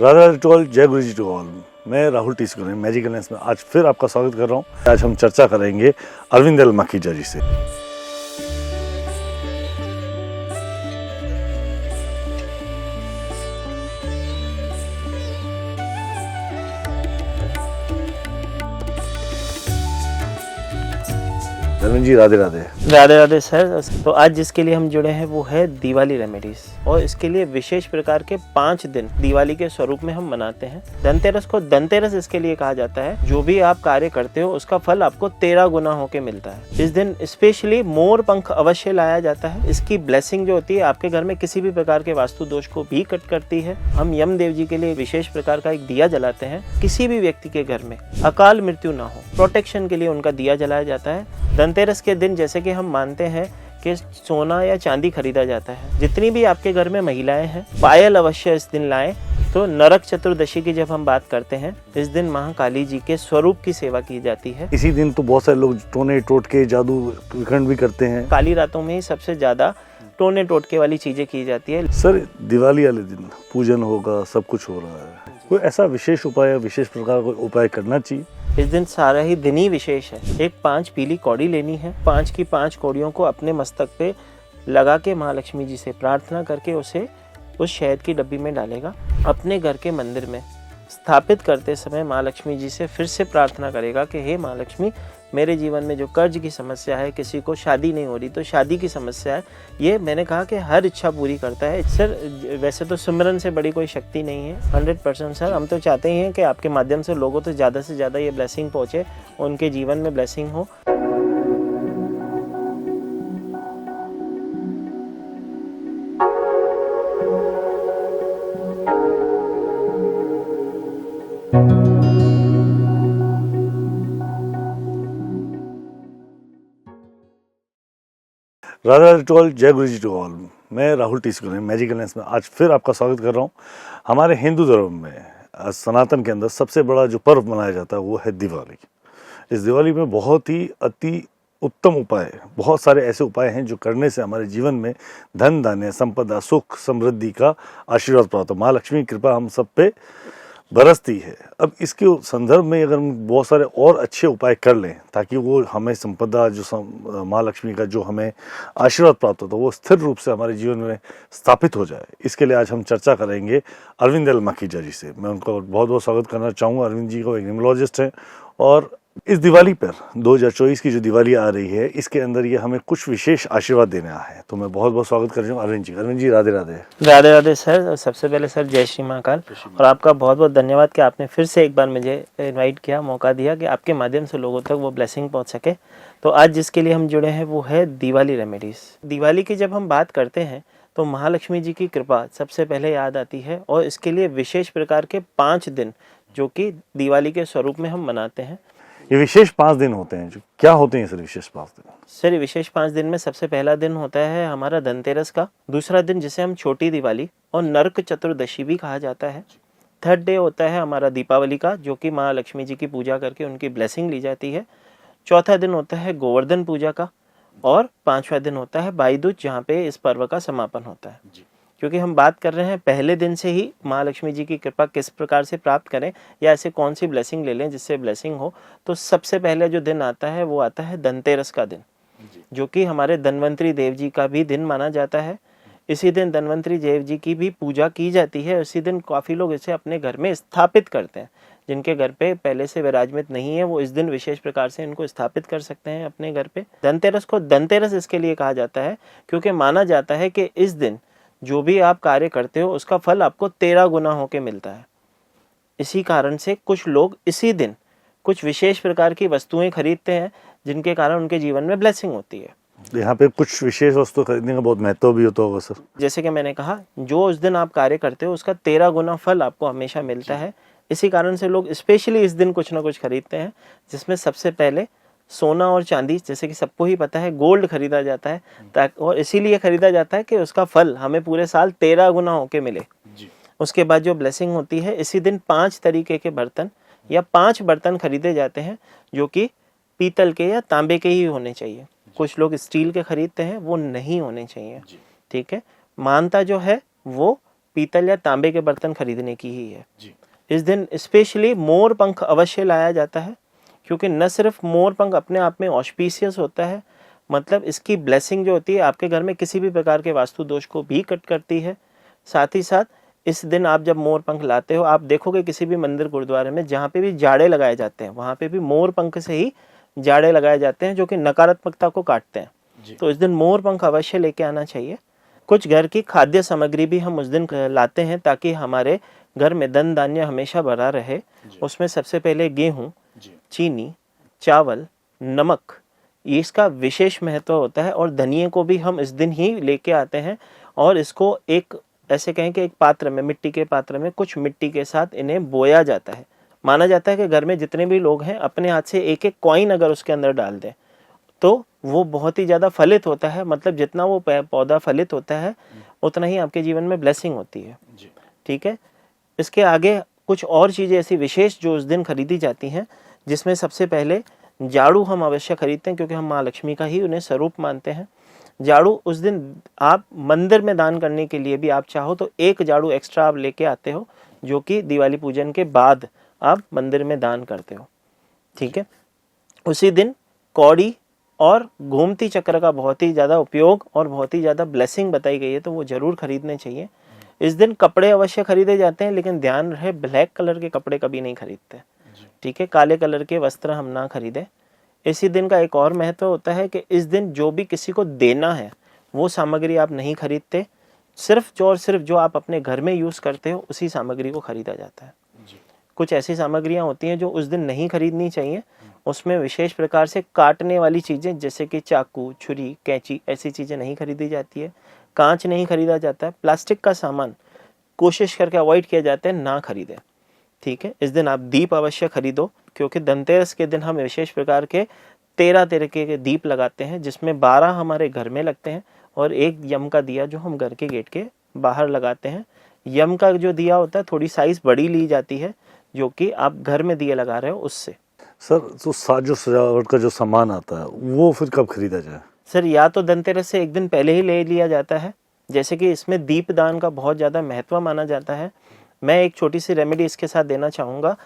Radhe Radhe to all, जय गुरु जी to all. मैं Rahul टीस्को magical lens में आज फिर आपका स्वागत कर रहा हूँ। आज हम चर्चा करेंगे अरविंद एल माखीजा जी से। अरविंद जी, राधे राधे। राधे राधे सर। तो आज जिसके लिए हम जुड़े हैं वो है दिवाली रेमेडीज, और इसके लिए विशेष प्रकार के 5 दिन दिवाली के स्वरूप में हम मनाते हैं। धनतेरस को धनतेरस इसके लिए कहा जाता है, जो भी आप कार्य करते हो उसका फल आपको 13 गुना होके मिलता है। इस दिन स्पेशली मोर पंख अवश्य लाया जाता है। इसकी ब्लेसिंग जो होती है आपके घर में किसी भी प्रकार के वास्तु दोष को भी कट करती है। हम यम देव जी के लिए विशेष प्रकार का एक दिया जलाते हैं। किसी भी व्यक्ति के घर में अकाल मृत्यु ना हो, प्रोटेक्शन के लिए उनका दिया जलाया जाता है। धनतेरस के दिन जैसे कि हम मानते हैं कि सोना या चांदी खरीदा जाता है। जितनी भी आपके घर में महिलाएं हैं, पायल अवश्य इस दिन लाएं। तो नरक चतुर्दशी की जब हम बात करते हैं, इस दिन महाकाली जी के स्वरूप की सेवा की जाती है। इसी दिन तो बहुत सारे लोग टोने टोटके जादू विखंड भी करते हैं। काली रातों में ही सबसे ज्यादा टोने टोटके वाली चीजें की जाती है। सर, दिवाली वाले दिन पूजन होगा, सब कुछ हो रहा है, कोई ऐसा विशेष उपाय, विशेष प्रकार का उपाय करना चाहिए? इस दिन सारा ही दिन ही विशेष है। एक 5 पीली कौड़ी लेनी है। 5 की 5 कौड़ियों को अपने मस्तक पे लगा के महालक्ष्मी जी से प्रार्थना करके उसे उस शहद की डब्बी में डालेगा। अपने घर के मंदिर में स्थापित करते समय महालक्ष्मी जी से फिर से प्रार्थना करेगा कि हे महालक्ष्मी, मेरे जीवन में जो कर्ज की समस्या है, किसी को शादी नहीं हो रही तो शादी की समस्या है, ये मैंने कहा कि हर इच्छा पूरी करता है। सर, वैसे तो सिमरन से बड़ी कोई शक्ति नहीं है। 100% सर, हम तो चाहते ही हैं कि आपके माध्यम से लोगों तक ज़्यादा से ज़्यादा ये ब्लेसिंग पहुँचे, उनके जीवन में ब्लेसिंग हो। राधे राधे टू ऑल, जय गुरु जी टू ऑल। मैं राहुल टीस्को मैजिकल लेंस में आज फिर आपका स्वागत कर रहा हूँ। हमारे हिंदू धर्म में सनातन के अंदर सबसे बड़ा जो पर्व मनाया जाता है वो है दिवाली। इस दिवाली में बहुत ही अति उत्तम उपाय, बहुत सारे ऐसे उपाय हैं जो करने से हमारे जीवन में धन धान्य संपदा सुख समृद्धि का आशीर्वाद प्राप्त हो। माँ लक्ष्मी की कृपा हम सब पे बरसती है। अब इसके संदर्भ में अगर हम बहुत सारे और अच्छे उपाय कर लें ताकि वो हमें संपदा जो माँ लक्ष्मी का जो हमें आशीर्वाद प्राप्त होता है वो स्थिर रूप से हमारे जीवन में स्थापित हो जाए, इसके लिए आज हम चर्चा करेंगे अरविंद एल माखीजा जी से। मैं उनका बहुत बहुत स्वागत करना चाहूँगा। अरविंद जी को एक न्यूमरोलॉजिस्ट हैं, और इस दिवाली पर 2024 की जो दिवाली आ रही है इसके अंदर ये हमें कुछ विशेष आशीर्वाद देने आया है। तो मैं बहुत बहुत स्वागत कर रहा हूँ अरविंद जी। अरविंद जी, राधे राधे। राधे राधे सर। सबसे पहले सर जय श्री महाकाल, और आपका बहुत बहुत धन्यवाद कि आपने फिर से एक बार मुझे इनवाइट किया, मौका दिया कि आपके माध्यम से लोगों तक वो ब्लेसिंग पहुंच सके। तो आज जिसके लिए हम जुड़े हैं वो है दिवाली रेमेडीज। दिवाली की जब हम बात करते हैं तो महालक्ष्मी जी की कृपा सबसे पहले याद आती है, और इसके लिए विशेष प्रकार के 5 दिन जो कि दिवाली के स्वरूप में हम मनाते हैं। ये विशेष 5 दिन होते हैं, जो क्या होते हैं सर विशेष 5 दिन? सर, विशेष 5 दिन में सबसे पहला दिन होता है हमारा धनतेरस का। दूसरा दिन जिसे हम छोटी दिवाली और नरक चतुर्दशी भी कहा जाता है। थर्ड डे होता है हमारा दीपावली का, जो कि माँ लक्ष्मी जी की पूजा करके उनकी ब्लेसिंग ली जाती है। चौथा दिन होता है गोवर्धन पूजा का, और 5वां दिन होता है भाई दूज, जहाँ पे इस पर्व का समापन होता है। क्योंकि हम बात कर रहे हैं पहले दिन से ही माँ लक्ष्मी जी की कृपा किस प्रकार से प्राप्त करें, या ऐसे कौन सी ब्लेसिंग ले लें जिससे ब्लेसिंग हो, तो सबसे पहले जो दिन आता है वो आता है धनतेरस का दिन, जो कि हमारे धन्वंतरी देव जी का भी दिन माना जाता है। इसी दिन धन्वंतरी देव जी की भी पूजा की जाती है। इसी दिन काफ़ी लोग इसे अपने घर में स्थापित करते हैं। जिनके घर पे पहले से विराजमित नहीं है वो इस दिन विशेष प्रकार से इनको स्थापित कर सकते हैं अपने घर पे। धनतेरस को धनतेरस इसके लिए कहा जाता है क्योंकि माना जाता है कि इस दिन जो भी आप कार्य करते हो उसका फल आपको 13 गुना होके मिलता है। इसी कारण से कुछ लोग इसी दिन कुछ विशेष प्रकार की वस्तुएं खरीदते हैं, जिनके कारण उनके जीवन में ब्लेसिंग होती है। यहाँ पे कुछ विशेष वस्तु खरीदने का बहुत महत्व भी होता होगा सर। जैसे कि मैंने कहा, जो उस दिन आप कार्य करते हो उसका 13 गुना फल आपको हमेशा मिलता है। इसी कारण से लोग स्पेशली इस दिन कुछ ना कुछ खरीदते हैं, जिसमें सबसे पहले सोना और चांदी, जैसे कि सबको ही पता है, गोल्ड खरीदा जाता है, और इसीलिए खरीदा जाता है कि उसका फल हमें पूरे साल 13 गुना होके मिले। उसके बाद जो ब्लेसिंग होती है, इसी दिन 5 तरीके के बर्तन या 5 बर्तन खरीदे जाते हैं, जो कि पीतल के या तांबे के ही होने चाहिए। कुछ लोग स्टील के खरीदते हैं, वो नहीं होने चाहिए। ठीक है। मानता जो है वो पीतल या तांबे के बर्तन खरीदने की ही है। जी। इस दिन स्पेशली मोर पंख अवश्य लाया जाता है, क्योंकि न सिर्फ मोर पंख अपने आप में ऑस्पिशियस होता है, मतलब इसकी ब्लेसिंग जो होती है आपके घर में किसी भी प्रकार के वास्तु दोष को भी कट करती है। साथ ही साथ इस दिन आप जब मोर पंख लाते हो, आप देखोगे किसी भी मंदिर गुरुद्वारे में जहाँ पे भी जाड़े लगाए जाते हैं वहाँ पे भी मोर पंख से ही जाड़े लगाए जाते हैं, जो कि नकारात्मकता को काटते हैं। तो इस दिन मोर पंख अवश्य लेके आना चाहिए। कुछ घर की खाद्य सामग्री भी हम उस दिन लाते हैं ताकि हमारे घर में धन धान्य हमेशा भरा रहे। उसमें सबसे पहले गेहूं, चीनी, चावल, नमक, ये इसका विशेष महत्व होता है। और धनिये को भी हम इस दिन ही लेके आते हैं और इसको एक ऐसे कहें कि एक पात्र में, मिट्टी के पात्र में कुछ मिट्टी के साथ इन्हें बोया जाता है। माना जाता है कि घर में जितने भी लोग हैं अपने हाथ से एक एक कॉइन अगर उसके अंदर डाल दें तो वो बहुत ही ज़्यादा फलित होता है। मतलब जितना वो पौधा फलित होता है उतना ही आपके जीवन में ब्लेसिंग होती है। ठीक है। इसके आगे कुछ और चीज़ें ऐसी विशेष जो उस दिन खरीदी जाती हैं, जिसमें सबसे पहले झाड़ू हम अवश्य खरीदते हैं, क्योंकि हम माँ लक्ष्मी का ही उन्हें स्वरूप मानते हैं। झाड़ू उस दिन आप मंदिर में दान करने के लिए भी आप चाहो तो एक झाड़ू एक्स्ट्रा आप लेके आते हो, जो कि दिवाली पूजन के बाद आप मंदिर में दान करते हो। ठीक है। उसी दिन कौड़ी और गोमती चक्र का बहुत ही ज़्यादा उपयोग और बहुत ही ज़्यादा ब्लेसिंग बताई गई है, तो वो ज़रूर खरीदने चाहिए। इस दिन कपड़े अवश्य खरीदे जाते हैं, लेकिन ध्यान रहे ब्लैक कलर के कपड़े कभी नहीं खरीदते। ठीक है। काले कलर के वस्त्र हम ना खरीदें। इसी दिन का एक और महत्व होता है कि इस दिन जो भी किसी को देना है वो सामग्री आप नहीं खरीदते, सिर्फ जो आप अपने घर में यूज़ करते हो उसी सामग्री को खरीदा जाता है। कुछ ऐसी सामग्रियां होती हैं जो उस दिन नहीं खरीदनी चाहिए। उसमें विशेष प्रकार से काटने वाली चीज़ें जैसे कि चाकू, छुरी, कैंची, ऐसी चीज़ें नहीं खरीदी जाती है। कांच नहीं खरीदा जाता है। प्लास्टिक का सामान कोशिश करके अवॉइड किया जाता है, ना खरीदें। ठीक है। इस दिन आप दीप अवश्य खरीदो, क्योंकि धनतेरस के दिन हम विशेष प्रकार के 13 तरीके के दीप लगाते हैं, जिसमें 12 हमारे घर में लगते हैं और एक यम का दिया जो हम घर के गेट के बाहर लगाते हैं। यम का जो दिया होता है थोड़ी साइज बड़ी ली जाती है, जो कि आप घर में दिए लगा रहे हो उससे। सर तो जो सजावट का जो सामान आता है वो फिर कब खरीदा जाए? सर या तो धनतेरस से एक दिन पहले ही ले लिया जाता है, जैसे कि इसमें दीपदान का बहुत ज़्यादा महत्व माना जाता है। मैं एक छोटी सी रेमेडी इसके साथ देना चाहूँगा।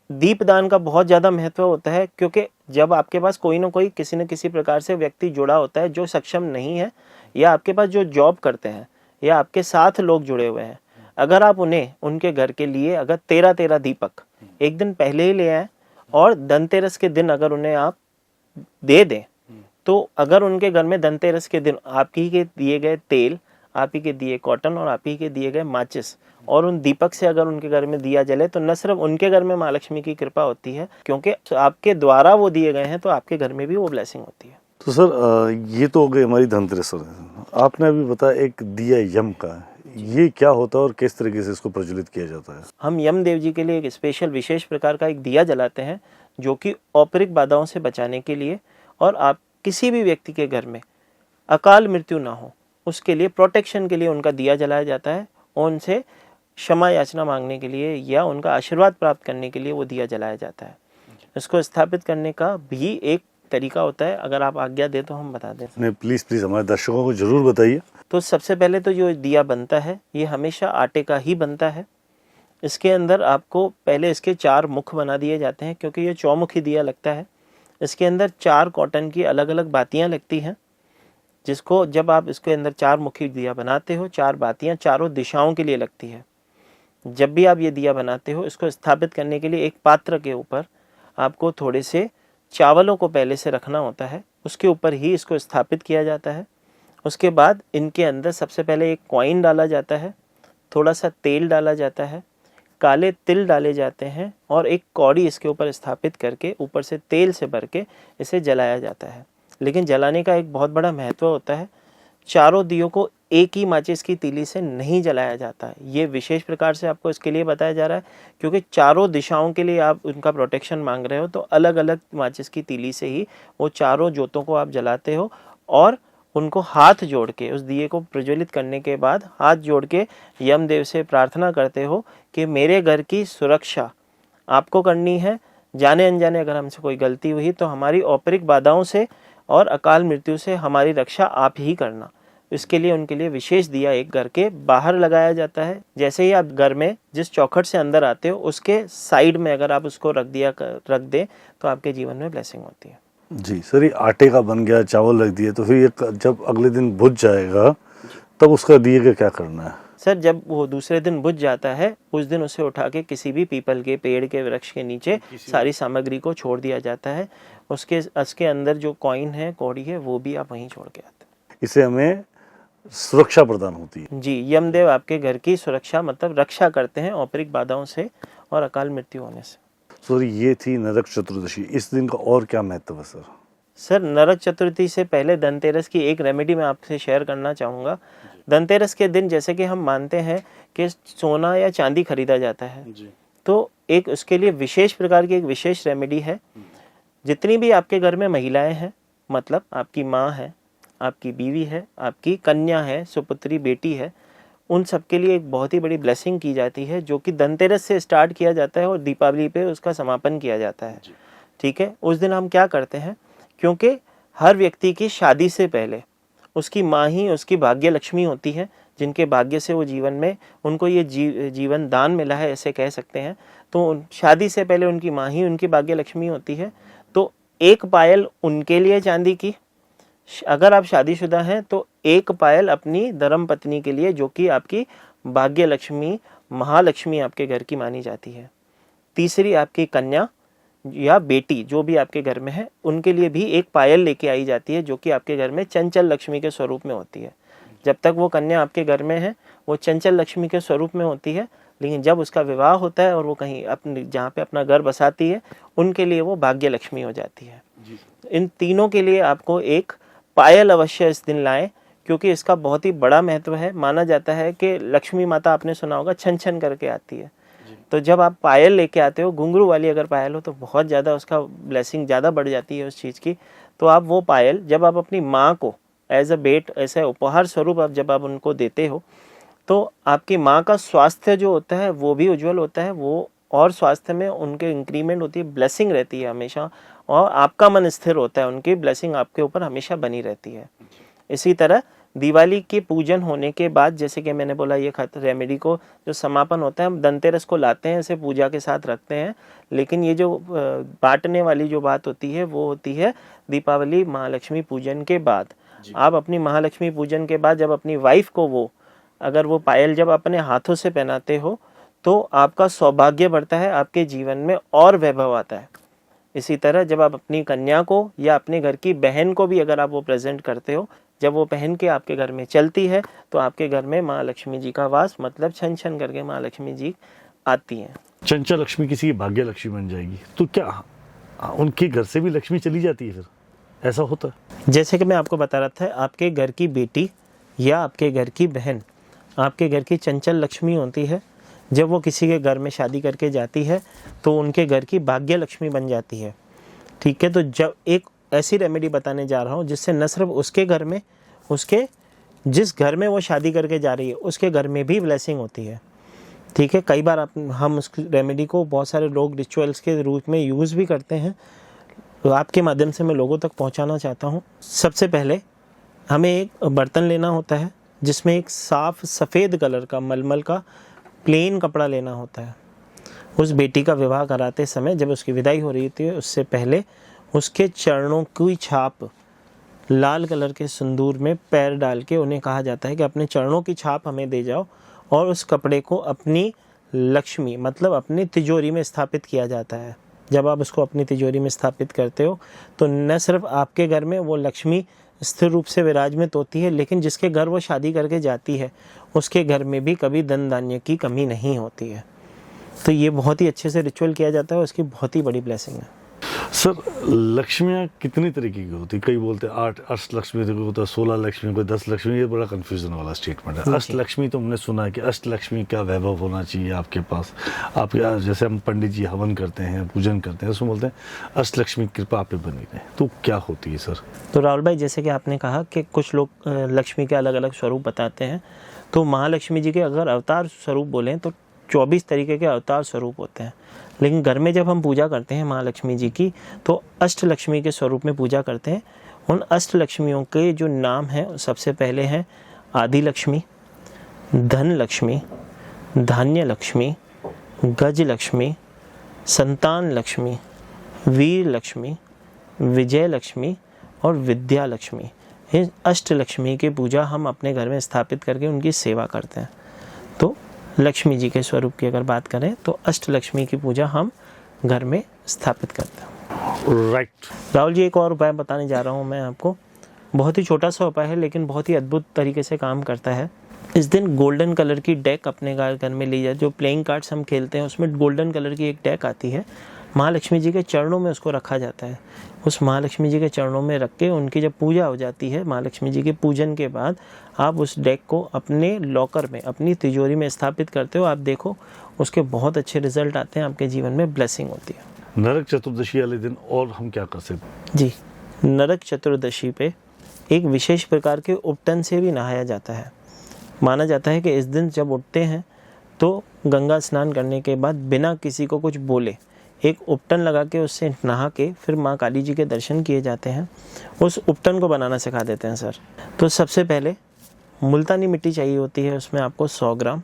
दीपदान का बहुत ज़्यादा महत्व होता है, क्योंकि जब आपके पास कोई ना कोई किसी न किसी प्रकार से व्यक्ति जुड़ा होता है जो सक्षम नहीं है, या आपके पास जो जॉब करते हैं, या आपके साथ लोग जुड़े हुए हैं, अगर आप उन्हें उनके घर के लिए अगर 13 दीपक एक दिन पहले ही ले आए और धनतेरस के दिन अगर उन्हें आप दे दें, तो अगर उनके घर में धनतेरस के दिन आप ही के दिए गए तेल, आप ही के दिए कॉटन और आप ही के दिए गए माचिस और उन दीपक से अगर उनके घर में दिया जले, तो न सिर्फ उनके घर में माँ लक्ष्मी की कृपा होती है, क्योंकि आपके द्वारा वो दिए गए हैं, तो आपके घर में भी वो ब्लेसिंग होती है। तो सर ये तो हो गई हमारी धनतेरस। आपने अभी बताया एक दिया यम का, ये क्या होता है और किस तरीके से इसको प्रज्वलित किया जाता है? हम यम देव जी के लिए एक स्पेशल विशेष प्रकार का एक दिया जलाते हैं, जो कि औपरिक बाधाओं से बचाने के लिए, और आप किसी भी व्यक्ति के घर में अकाल मृत्यु ना हो उसके लिए, प्रोटेक्शन के लिए उनका दिया जलाया जाता है। और उनसे क्षमा याचना मांगने के लिए या उनका आशीर्वाद प्राप्त करने के लिए वो दिया जलाया जाता है। इसको स्थापित करने का भी एक तरीका होता है, अगर आप आज्ञा दे तो हम बता दें। नहीं, प्लीज़ हमारे दर्शकों को जरूर बताइए। तो सबसे पहले तो जो दिया बनता है ये हमेशा आटे का ही बनता है। इसके अंदर आपको पहले इसके 4 मुख बना दिए जाते हैं, क्योंकि ये चौमुखी दिया लगता है। इसके अंदर 4 कॉटन की अलग अलग बातियां लगती हैं, जिसको जब आप इसके अंदर 4 मुखी दिया बनाते हो, 4 बातियां चारों दिशाओं के लिए लगती है। जब भी आप ये दिया बनाते हो, इसको स्थापित करने के लिए एक पात्र के ऊपर आपको थोड़े से चावलों को पहले से रखना होता है, उसके ऊपर ही इसको स्थापित किया जाता है। उसके बाद इनके अंदर सबसे पहले एक कॉइन डाला जाता है, थोड़ा सा तेल डाला जाता है, काले तिल डाले जाते हैं, और एक कौड़ी इसके ऊपर स्थापित करके ऊपर से तेल से भर के इसे जलाया जाता है। लेकिन जलाने का एक बहुत बड़ा महत्व होता है। चारों दियों को एक ही माचिस की तीली से नहीं जलाया जाता है। ये विशेष प्रकार से आपको इसके लिए बताया जा रहा है, क्योंकि चारों दिशाओं के लिए आप उनका प्रोटेक्शन मांग रहे हो, तो अलग अलग माचिस की तीली से ही वो चारों जोतों को आप जलाते हो, और उनको हाथ जोड़ के उस दिए को प्रज्वलित करने के बाद हाथ जोड़ के यमदेव से प्रार्थना करते हो कि मेरे घर की सुरक्षा आपको करनी है। जाने अनजाने अगर हमसे कोई गलती हुई तो हमारी औपरिक बाधाओं से और अकाल मृत्यु से हमारी रक्षा आप ही करना। इसके लिए उनके लिए विशेष दिया एक घर के बाहर लगाया जाता है। जैसे ही आप घर में जिस चौखट से अंदर आते हो उसके साइड में अगर आप उसको रख दें तो आपके जीवन में ब्लेसिंग होती है। जी सर, ये आटे का बन गया, चावल रख दिए, तो फिर ये जब अगले दिन बुझ जाएगा तब उसका दिए का क्या करना है? सर जब वो दूसरे दिन बुझ जाता है उस दिन उसे उठा के किसी भी पीपल के पेड़ के वृक्ष के नीचे सारी सामग्री को छोड़ दिया जाता है। उसके अंदर जो कॉइन है, कौड़ी है, वो भी आप वहीं छोड़ के आते हैं। इससे हमें सुरक्षा प्रदान होती है। जी, यमदेव आपके घर की सुरक्षा मतलब रक्षा करते हैं औपरिक बाधाओं से और अकाल मृत्यु होने से। सर ये थी नरक चतुर्दशी, इस दिन का और क्या महत्व है सर? सर नरक चतुर्थी से पहले धनतेरस की एक रेमेडी मैं आपसे शेयर करना चाहूँगा। धनतेरस के दिन जैसे कि हम मानते हैं कि सोना या चांदी खरीदा जाता है, तो एक उसके लिए विशेष प्रकार की एक विशेष रेमेडी है। जितनी भी आपके घर में महिलाएं हैं, मतलब आपकी माँ है, आपकी बीवी है, आपकी कन्या है, सुपुत्री बेटी है, उन सब के लिए एक बहुत ही बड़ी ब्लेसिंग की जाती है जो कि धनतेरस से स्टार्ट किया जाता है और दीपावली पे उसका समापन किया जाता है। ठीक है, उस दिन हम क्या करते हैं, क्योंकि हर व्यक्ति की शादी से पहले उसकी माँ ही उसकी भाग्य लक्ष्मी होती है, जिनके भाग्य से वो जीवन में उनको ये जीवन दान मिला है ऐसे कह सकते हैं। तो शादी से पहले उनकी माँ ही उनकी भाग्य लक्ष्मी होती है। तो एक पायल उनके लिए चांदी की, अगर आप शादीशुदा हैं तो एक पायल अपनी धर्म पत्नी के लिए जो कि आपकी भाग्य लक्ष्मी महालक्ष्मी आपके घर की मानी जाती है। तीसरी आपकी कन्या या बेटी जो भी आपके घर में है उनके लिए भी एक पायल लेके आई जाती है जो कि आपके घर में चंचल लक्ष्मी के स्वरूप में होती है। जब तक वो कन्या आपके घर में है वो चंचल लक्ष्मी के स्वरूप में होती है, लेकिन जब उसका विवाह होता है और वो कहीं अपने जहाँ पे अपना घर बसाती है उनके लिए वो भाग्य लक्ष्मी हो जाती है। इन तीनों के लिए आपको एक पायल अवश्य इस दिन लाएं, क्योंकि इसका बहुत ही बड़ा महत्व है। माना जाता है कि लक्ष्मी माता आपने सुना होगा छन छन करके आती है, तो जब आप पायल लेके आते हो, घुंघरू वाली अगर पायल हो तो बहुत ज़्यादा उसका ब्लेसिंग ज़्यादा बढ़ जाती है उस चीज़ की। तो आप वो पायल जब आप अपनी माँ को एज अ बेट ऐसे उपहार स्वरूप आप जब आप उनको देते हो तो आपकी माँ का स्वास्थ्य जो होता है वो भी उज्जवल होता है, वो और स्वास्थ्य में उनके इंक्रीमेंट होती है, ब्लेसिंग रहती है हमेशा, और आपका मन स्थिर होता है, उनकी ब्लेसिंग आपके ऊपर हमेशा बनी रहती है। इसी तरह दिवाली के पूजन होने के बाद जैसे कि मैंने बोला ये रेमेडी को जो समापन होता है हम धनतेरस को लाते हैं, इसे पूजा के साथ रखते हैं, लेकिन ये जो बांटने वाली जो बात होती है वो होती है दीपावली महालक्ष्मी पूजन के बाद। आप अपनी महालक्ष्मी पूजन के बाद जब अपनी वाइफ को वो अगर वो पायल जब अपने हाथों से पहनाते हो तो आपका सौभाग्य बढ़ता है, आपके जीवन में और वैभव आता है। इसी तरह जब आप अपनी कन्या को या अपने घर की बहन को भी अगर आप वो प्रेजेंट करते हो, जब वो पहन के आपके घर में चलती है तो आपके घर में माँ लक्ष्मी जी का वास, मतलब छन छन करके माँ लक्ष्मी जी आती हैं। चंचल लक्ष्मी किसी की भाग्य लक्ष्मी बन जाएगी तो क्या उनके घर से भी लक्ष्मी चली जाती है? फिर ऐसा होता है? जैसे कि मैं आपको बता रहा था, आपके घर की बेटी या आपके घर की बहन आपके घर की चंचल लक्ष्मी होती है। जब वो किसी के घर में शादी करके जाती है तो उनके घर की भाग्य लक्ष्मी बन जाती है। ठीक है, तो जब एक ऐसी रेमेडी बताने जा रहा हूँ जिससे न सिर्फ उसके घर में, उसके जिस घर में वो शादी करके जा रही है उसके घर में भी ब्लेसिंग होती है। ठीक है, कई बार हम उस रेमेडी को बहुत सारे लोग रिचुअल्स के रूप में यूज़ भी करते हैं, तो आपके माध्यम से मैं लोगों तक पहुंचाना चाहता हूं। सबसे पहले हमें एक बर्तन लेना होता है जिसमें एक साफ सफ़ेद कलर का मलमल का प्लेन कपड़ा लेना होता है। उस बेटी का विवाह कराते समय जब उसकी विदाई हो रही थी उससे पहले उसके चरणों की छाप लाल कलर के सिंदूर में पैर डाल के उन्हें कहा जाता है कि अपने चरणों की छाप हमें दे जाओ, और उस कपड़े को अपनी लक्ष्मी मतलब अपनी तिजोरी में स्थापित किया जाता है। जब आप उसको अपनी तिजोरी में स्थापित करते हो तो न सिर्फ आपके घर में वो लक्ष्मी स्थिर रूप से विराजमान होती है, लेकिन जिसके घर वो शादी करके जाती है उसके घर में भी कभी धन धान्य की कमी नहीं होती है। तो ये बहुत ही अच्छे से रिचुअल किया जाता है, उसकी बहुत ही बड़ी ब्लेसिंग है। सर लक्ष्मियाँ कितनी तरीके की होती? कई बोलते हैं 8 अष्टलक्ष्मी होता है, 16 लक्ष्मी, कोई 10 लक्ष्मी। ये बड़ा कंफ्यूजन वाला स्टेटमेंट है। अष्टलक्ष्मी तो हमने सुना है कि अष्टलक्ष्मी का वैभव होना चाहिए आपके पास। आप जैसे हम पंडित जी हवन करते हैं, पूजन करते हैं, उसमें बोलते हैं अष्टलक्ष्मी कृपा आप पे बनी रहे, तो क्या होती है सर? तो राहुल भाई, जैसे कि आपने कहा कि कुछ लोग लक्ष्मी के अलग अलग स्वरूप बताते हैं, तो महालक्ष्मी जी के अगर अवतार स्वरूप बोलें तो 24 तरीके के अवतार स्वरूप होते हैं, लेकिन घर में जब हम पूजा करते हैं महालक्ष्मी जी की तो अष्टलक्ष्मी के स्वरूप में पूजा करते हैं। उन अष्ट लक्ष्मियों के जो नाम हैं सबसे पहले हैं आदि लक्ष्मी, धन लक्ष्मी, धान्य लक्ष्मी, गज लक्ष्मी, संतान लक्ष्मी, वीर लक्ष्मी, विजय लक्ष्मी और विद्या लक्ष्मी। इस अष्ट लक्ष्मी की पूजा हम अपने घर में स्थापित करके उनकी सेवा करते हैं। तो लक्ष्मी जी के स्वरूप की अगर बात करें तो अष्ट लक्ष्मी की पूजा हम घर में स्थापित करते हैं। राइट। राहुल जी, एक और उपाय बताने जा रहा हूँ मैं आपको। बहुत ही छोटा सा उपाय है लेकिन बहुत ही अद्भुत तरीके से काम करता है। इस दिन गोल्डन कलर की डेक अपने घर में ली जाए। जो प्लेइंग कार्ड्स हम खेलते हैं उसमें गोल्डन कलर की एक डेक आती है, महालक्ष्मी जी के चरणों में उसको रखा जाता है। उस महालक्ष्मी जी के चरणों में रख के उनकी जब पूजा हो जाती है, महालक्ष्मी जी के पूजन के बाद आप उस डेक को अपने लॉकर में, अपनी तिजोरी में स्थापित करते हो। आप देखो उसके बहुत अच्छे रिजल्ट आते हैं, आपके जीवन में ब्लेसिंग होती है। नरक चतुर्दशी वाले दिन और हम क्या कर सकते हैं? जी, नरक चतुर्दशी पे एक विशेष प्रकार के उपटन से भी नहाया जाता है। माना जाता है कि इस दिन जब उठते हैं तो गंगा स्नान करने के बाद बिना किसी को कुछ बोले एक उपटन लगा के उससे नहा के फिर माँ काली जी के दर्शन किए जाते हैं। उस उपटन को बनाना सिखा देते हैं सर। तो सबसे पहले मुल्तानी मिट्टी चाहिए होती है, उसमें आपको 100 ग्राम।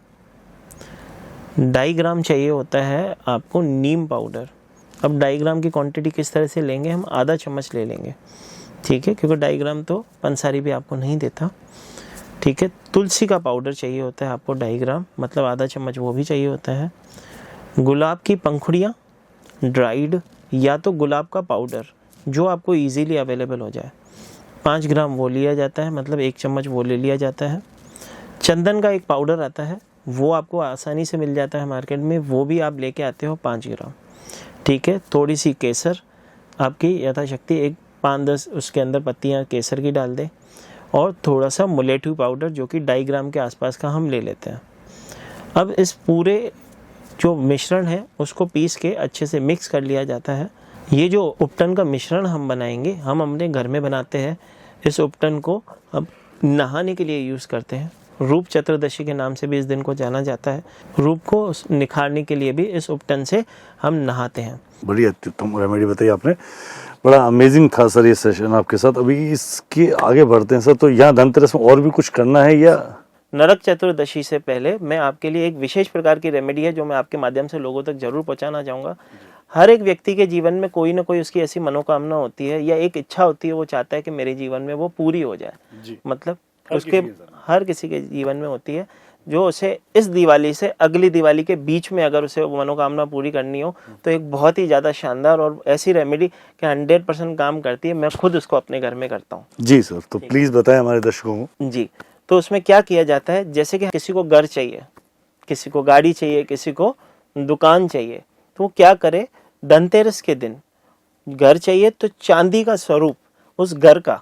2.5 ग्राम चाहिए होता है आपको नीम पाउडर। अब 2.5 ग्राम की क्वांटिटी किस तरह से लेंगे, हम आधा चम्मच ले लेंगे, ठीक है, क्योंकि 2.5 ग्राम तो पंसारी भी आपको नहीं देता, ठीक है। तुलसी का पाउडर चाहिए होता है आपको 2.5 ग्राम, मतलब आधा चम्मच वो भी चाहिए होता है। गुलाब की पंखुड़ियाँ ड्राइड या तो गुलाब का पाउडर जो आपको इजीली अवेलेबल हो जाए, 5 ग्राम वो लिया जाता है, मतलब 1 चम्मच वो ले लिया जाता है। चंदन का एक पाउडर आता है, वो आपको आसानी से मिल जाता है मार्केट में, वो भी आप लेके आते हो 5 ग्राम, ठीक है। थोड़ी सी केसर आपकी यथाशक्ति, एक 5-10 उसके अंदर पत्तियाँ केसर की डाल दें, और थोड़ा सा मुलेठू पाउडर जो कि 2.5 ग्राम के आसपास का हम ले लेते हैं। अब इस पूरे जो मिश्रण है उसको पीस के अच्छे से मिक्स कर लिया जाता है। ये जो उपटन का मिश्रण हम बनाएंगे, हम अपने घर में बनाते हैं। इस उपटन को अब नहाने के लिए यूज़ करते हैं। रूप चतुर्दशी के नाम से भी इस दिन को जाना जाता है। रूप को निखारने के लिए भी इस उपटन से हम नहाते हैं। बड़ी अत्युत्तम रेमेडी बताई आपने, बड़ा अमेजिंग था सर ये सेशन आपके साथ। अभी इसके आगे बढ़ते हैं सर, तो यहाँ धनतेरस में और भी कुछ करना है या? नरक चतुर्दशी से पहले मैं आपके लिए एक विशेष प्रकार की रेमेडी है जो मैं आपके माध्यम से लोगों तक जरूर पहुंचाना चाहूँगा। हर एक व्यक्ति के जीवन में कोई ना कोई उसकी ऐसी मनोकामना होती है या एक इच्छा होती है, वो चाहता है कि मेरे जीवन में वो पूरी हो जाए। मतलब उसके हर किसी के जीवन में होती है, जो उसे इस दिवाली से अगली दिवाली के बीच में अगर उसे मनोकामना पूरी करनी हो तो एक बहुत ही ज़्यादा शानदार और ऐसी रेमेडी कि 100% काम करती है। मैं खुद उसको अपने घर में करता हूँ। जी सर, तो प्लीज़ बताएं हमारे दर्शकों को। जी, तो उसमें क्या किया जाता है, जैसे कि किसी को घर चाहिए, किसी को गाड़ी चाहिए, किसी को दुकान चाहिए, तो वो क्या करे, धनतेरस के दिन घर चाहिए तो चांदी का स्वरूप उस घर का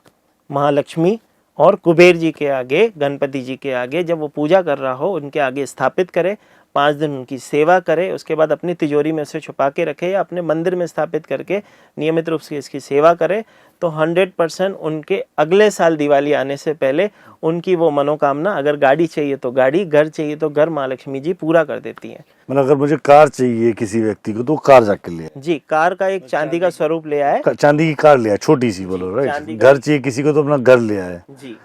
महालक्ष्मी और कुबेर जी के आगे, गणपति जी के आगे जब वो पूजा कर रहा हो उनके आगे स्थापित करे, 5 दिन उनकी सेवा करे, उसके बाद अपनी तिजोरी में उसे छुपा के रखे या अपने मंदिर में स्थापित करके नियमित रूप से इसकी सेवा करे, तो 100% उनके अगले साल दिवाली आने से पहले उनकी वो मनोकामना, अगर गाड़ी चाहिए तो गाड़ी, घर चाहिए तो घर, महालक्ष्मी जी पूरा कर देती हैं। मतलब अगर मुझे कार चाहिए किसी व्यक्ति को तो कार जाके ले आए। जी, कार का एक चांदी का स्वरूप ले आए, चांदी की कार ले आए, छोटी सी बोलो, राइट। घर चाहिए किसी को तो अपना घर ले आए जी,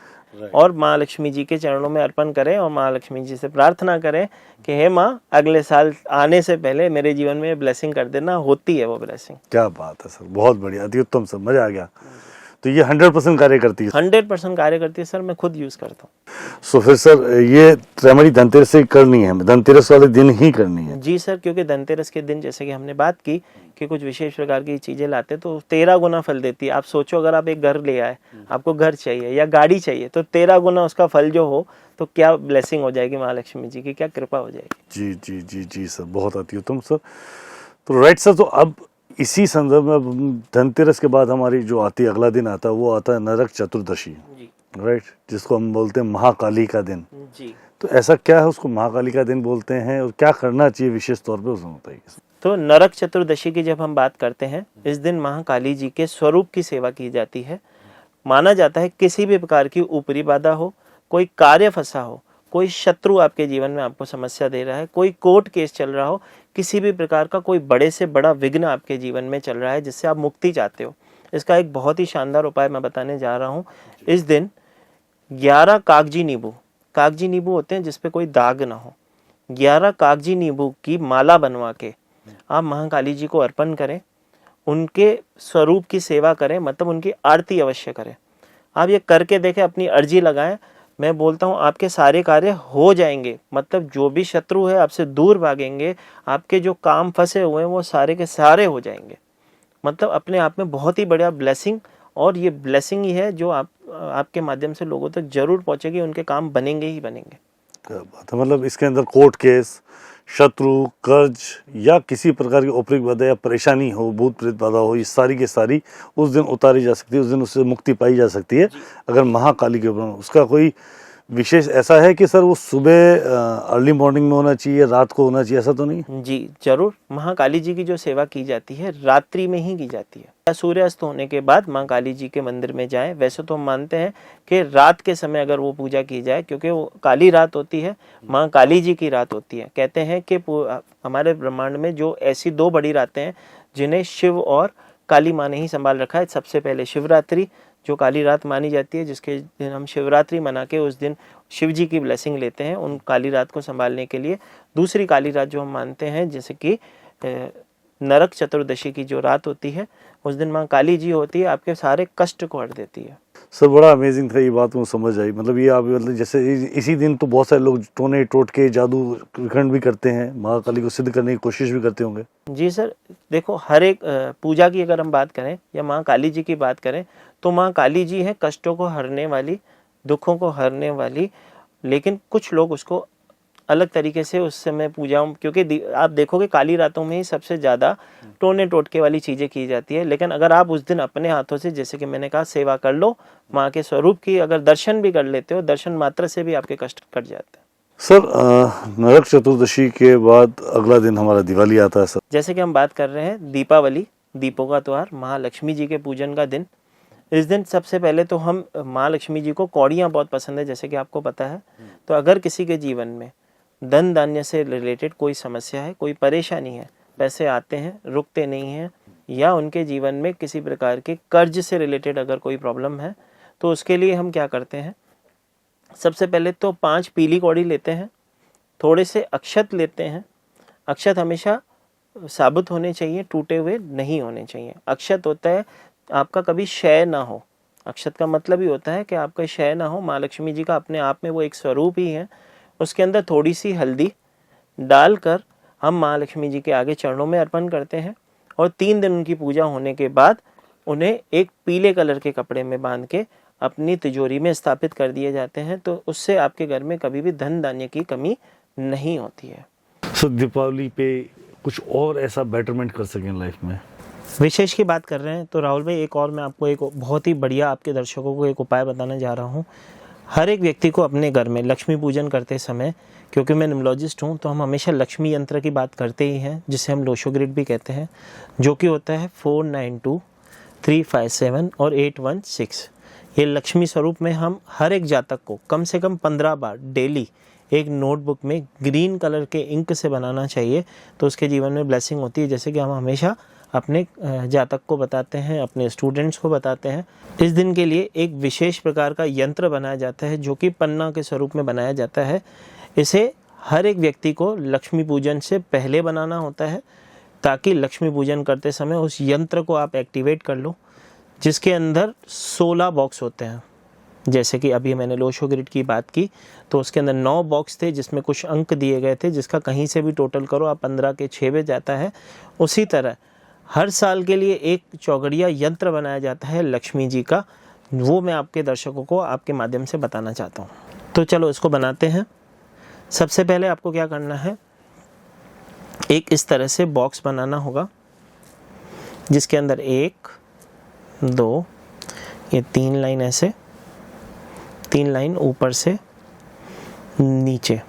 और महालक्ष्मी जी के चरणों में अर्पण करें और महालक्ष्मी जी से प्रार्थना करें कि हे माँ, अगले साल आने से पहले मेरे जीवन में ब्लेसिंग कर देना। होती है वो ब्लेसिंग। क्या बात है सर, बहुत बढ़िया, अति उत्तम सर, मजा आ गया। तो ये 100% कार्य करती है? 100% कार्य करती है सर, मैं खुद यूज करता हूँ। सो फिर सर ये रेमेडी धनतेरस से करनी है, धनतेरस वाले दिन ही करनी है? जी सर, क्योंकि धनतेरस के दिन जैसे कि हमने बात की कि कुछ विशेष प्रकार की चीजें लाते तो 13 गुना फल देती है। आप सोचो, अगर आप एक घर ले आए, आपको घर चाहिए या गाड़ी चाहिए, तो 13 गुना उसका फल जो हो तो क्या ब्लेसिंग हो जाएगी महालक्ष्मी जी की, क्या कृपा हो जाएगी। जी जी जी जी सर, बहुत अति उत्तम सर। तो राइट सर, तो अब इसी संदर्भ में धनतेरस के बाद हमारी जो आती है, अगला दिन आता है, वो आता है नरक चतुर्दशी, राइट, जिसको हम बोलते हैं महाकाली का दिन। जी, तो ऐसा क्या है उसको महाकाली का दिन बोलते हैं और क्या करना चाहिए विशेष तौर पे, उसमें बताइए। तो नरक चतुर्दशी की जब हम बात करते हैं, इस दिन महाकाली जी के स्वरूप की सेवा की जाती है। माना जाता है किसी भी प्रकार की ऊपरी बाधा हो, कोई कार्य फंसा हो, कोई शत्रु आपके जीवन में आपको समस्या दे रहा है, कोई कोर्ट केस चल रहा हो, किसी भी प्रकार का कोई बड़े से बड़ा विघ्न आपके जीवन में चल रहा है जिससे आप मुक्ति चाहते हो, इसका एक बहुत ही शानदार उपाय मैं बताने जा रहा हूँ। इस दिन 11 कागजी नींबू होते हैं जिसपे कोई दाग ना हो, 11 कागजी नींबू की माला बनवा के आप महाकाली जी को अर्पण करें, उनके स्वरूप की सेवा करें, मतलब उनकी आरती अवश्य करें। आप ये करके देखें, अपनी अर्जी लगाएं, मैं बोलता हूँ आपके सारे कार्य हो जाएंगे। मतलब जो भी शत्रु है आपसे दूर भागेंगे, आपके जो काम फंसे हुए हैं वो सारे के सारे हो जाएंगे। मतलब अपने आप में बहुत ही बढ़िया ब्लेसिंग, और ये ब्लेसिंग ही है जो आपके माध्यम से लोगों तक जरूर पहुंचेगी, उनके काम बनेंगे ही बनेंगे। क्या बात है। मतलब इसके अंदर कोर्ट केस, शत्रु, कर्ज या किसी प्रकार की औपचारिक बाधा या परेशानी हो, भूत प्रेत बाधा हो, ये सारी की सारी उस दिन उतारी जा सकती है, उस दिन उससे मुक्ति पाई जा सकती है अगर महाकाली के ऊपर। उसका कोई विशेष ऐसा है कि सर वो सुबह अर्ली मॉर्निंग में होना चाहिए, रात को होना चाहिए, ऐसा तो नहीं? जी जरूर, महाकाली जी की जो सेवा की जाती है रात्रि में ही की जाती है। सूर्यास्त होने के बाद माँ काली जी के मंदिर में जाएं। वैसे तो हम मानते हैं कि रात के समय अगर वो पूजा की जाए, क्योंकि वो काली रात होती है, माँ काली जी की रात होती है। कहते हैं कि हमारे ब्रह्मांड में जो ऐसी 2 बड़ी रातें हैं जिन्हें शिव और काली माँ ने ही संभाल रखा है। सबसे पहले शिवरात्रि, जो काली रात मानी जाती है, जिसके दिन हम शिवरात्रि मना के उस दिन शिव जी की ब्लेसिंग लेते हैं उन काली रात को संभालने के लिए। दूसरी काली रात जो हम मानते हैं, जैसे कि नरक चतुर्दशी की जो रात होती है, उस दिन माँ काली जी होती है, आपके सारे कष्ट को हर देती है। सर बड़ा अमेजिंग था, ये बात मुझे समझ आई। मतलब ये आप मतलब जैसे इसी दिन तो बहुत सारे लोग टोने टोटके जादू खंड भी करते हैं, महाकाली को सिद्ध करने की कोशिश भी करते होंगे। जी सर, देखो हर एक पूजा की अगर हम बात करें या माँ काली जी की बात करें, तो माँ काली जी है कष्टों को हरने वाली, दुखों को हरने वाली। लेकिन कुछ लोग उसको अलग तरीके से उस समय पूजा, क्योंकि आप देखोगे काली रातों में ही सबसे ज़्यादा टोने टोटके वाली चीज़ें की जाती है। लेकिन अगर आप उस दिन अपने हाथों से, जैसे कि मैंने कहा, सेवा कर लो माँ के स्वरूप की, अगर दर्शन भी कर लेते हो, दर्शन मात्र से भी आपके कष्ट कट जाते हैं। सर नरक चतुर्दशी के बाद अगला दिन हमारा दिवाली आता है सर। जैसे कि हम बात कर रहे हैं दीपावली, दीपों का त्योहार, महालक्ष्मी जी के पूजन का दिन। इस दिन सबसे पहले तो हम माँ लक्ष्मी जी को कौड़ियाँ बहुत पसंद है, जैसे कि आपको पता है। तो अगर किसी के जीवन में धन धान्य से रिलेटेड कोई समस्या है, कोई परेशानी है, पैसे आते हैं रुकते नहीं हैं, या उनके जीवन में किसी प्रकार के कर्ज से रिलेटेड अगर कोई प्रॉब्लम है, तो उसके लिए हम क्या करते हैं, सबसे पहले तो 5 पीली कौड़ी लेते हैं, थोड़े से अक्षत लेते हैं। अक्षत हमेशा साबुत होने चाहिए, टूटे हुए नहीं होने चाहिए। अक्षत होता है आपका कभी क्षय ना हो। अक्षत का मतलब ही होता है कि आपका क्षय ना हो। माँ लक्ष्मी जी का अपने आप में वो एक स्वरूप ही है। उसके अंदर थोड़ी सी हल्दी डालकर हम माँ लक्ष्मी जी के आगे चरणों में अर्पण करते हैं, और 3 दिन उनकी पूजा होने के बाद उन्हें एक पीले कलर के कपड़े में बांध के अपनी तिजोरी में स्थापित कर दिए जाते हैं। तो उससे आपके घर में कभी भी धन धान्य की कमी नहीं होती है। सर दीपावली पे कुछ और ऐसा बेटरमेंट कर सकें लाइफ में? विशेष की बात कर रहे हैं तो राहुल भाई, एक और मैं आपको एक बहुत ही बढ़िया आपके दर्शकों को एक उपाय बताने जा रहा हूँ। हर एक व्यक्ति को अपने घर में लक्ष्मी पूजन करते समय, क्योंकि मैं न्यूमरोलॉजिस्ट हूँ, तो हम हमेशा लक्ष्मी यंत्र की बात करते ही हैं, जिसे हम लोशो ग्रिड भी कहते हैं, जो कि होता है 492, 357 और 816। ये लक्ष्मी स्वरूप में हम हर एक जातक को कम से कम 15 बार डेली एक नोटबुक में ग्रीन कलर के इंक से बनाना चाहिए, तो उसके जीवन में ब्लेसिंग होती है। जैसे कि हम हमेशा अपने जातक को बताते हैं, अपने स्टूडेंट्स को बताते हैं। इस दिन के लिए एक विशेष प्रकार का यंत्र बनाया जाता है, जो कि पन्ना के स्वरूप में बनाया जाता है। इसे हर एक व्यक्ति को लक्ष्मी पूजन से पहले बनाना होता है, ताकि लक्ष्मी पूजन करते समय उस यंत्र को आप एक्टिवेट कर लो, जिसके अंदर 16 बॉक्स होते हैं। जैसे कि अभी मैंने लोशो ग्रिड की बात की, तो उसके अंदर 9 बॉक्स थे जिसमें कुछ अंक दिए गए थे, जिसका कहीं से भी टोटल करो आप 15 के 6 में जाता है। उसी तरह हर साल के लिए एक चौगड़िया यंत्र बनाया जाता है लक्ष्मी जी का, वो मैं आपके दर्शकों को आपके माध्यम से बताना चाहता हूँ। तो चलो इसको बनाते हैं। सबसे पहले आपको क्या करना है, एक इस तरह से बॉक्स बनाना होगा, जिसके अंदर 1 2 ये 3 लाइन, ऐसे 3 लाइन ऊपर से नीचे,